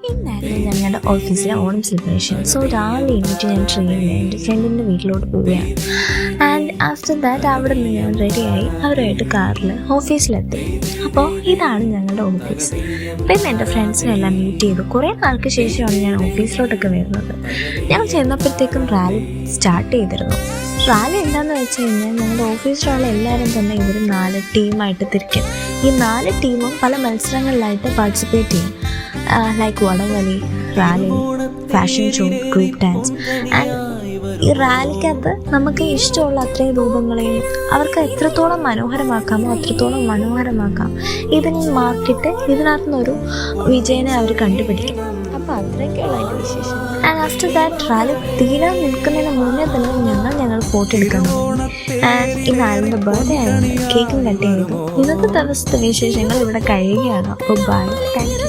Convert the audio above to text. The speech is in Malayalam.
ഇന്നായിരുന്നു ഞങ്ങളുടെ ഓഫീസിലെ ഓണം സെലിബ്രേഷൻ. സോ രാവിലെ എണീറ്റ് ഞാൻ ട്രെയിനിൽ എൻ്റെ ഫ്രണ്ടിൻ്റെ വീട്ടിലോട്ട് പോവുകയാണ്. ആൻഡ് ആഫ്റ്റർ ദാറ്റ് അവിടെ നിന്ന് ഞാൻ റെഡിയായി അവരുമായിട്ട് കാറിൽ ഓഫീസിലെത്തി. അപ്പോൾ ഇതാണ് ഞങ്ങളുടെ ഓഫീസ്. പിന്നെ എൻ്റെ ഫ്രണ്ട്സിനെല്ലാം മീറ്റ് ചെയ്തു. കുറേ നാൾക്ക് ശേഷമാണ് ഞാൻ ഓഫീസിലോട്ടൊക്കെ വരുന്നത്. ഞാൻ ചെന്നപ്പോഴത്തേക്കും റാലി സ്റ്റാർട്ട് ചെയ്തിരുന്നു. റാലി എന്താണെന്ന് വെച്ച് കഴിഞ്ഞാൽ ഞങ്ങളുടെ ഓഫീസിലുള്ള എല്ലാവരും തന്നെ ഇവർ 4 ടീമായിട്ട് തിരിക്കും. ഈ 4 ടീമും പല മത്സരങ്ങളിലായിട്ട് പാർട്ടിസിപ്പേറ്റ് ചെയ്യും. ലൈക്ക് വടംവലി, rally, fashion show, group dance. And ഈ റാലിക്കകത്ത് നമുക്ക് ഇഷ്ടമുള്ള അത്രയും രൂപങ്ങളെയും അവർക്ക് എത്രത്തോളം മനോഹരമാക്കാമോ അത്രത്തോളം മനോഹരമാക്കാം. ഇതിനെ മാർക്കിട്ട് ഇതിനകത്തു നിന്നൊരു വിജയനെ അവർ കണ്ടുപിടിക്കും. അപ്പോൾ അത്രയൊക്കെയുള്ള അതിൻ്റെ വിശേഷം. ആൻഡ് ആഫ്റ്റർ ദാറ്റ് റാലി തീരാൻ നിൽക്കുന്നതിന് മുന്നേ തന്നെ ഞങ്ങൾ ഫോട്ടോ എടുക്കാൻ തുടങ്ങി. ആൻഡ് ഇന്ന് ആലിൻ്റെ ബർത്ത്ഡേ ആയിരുന്നു. കേക്കും കട്ട് ചെയ്തു. ഇന്നത്തെ ദിവസത്തെ വിശേഷങ്ങൾ ഇവിടെ കഴിയുകയാണ്. അപ്പോൾ ബൈ, താങ്ക് യു.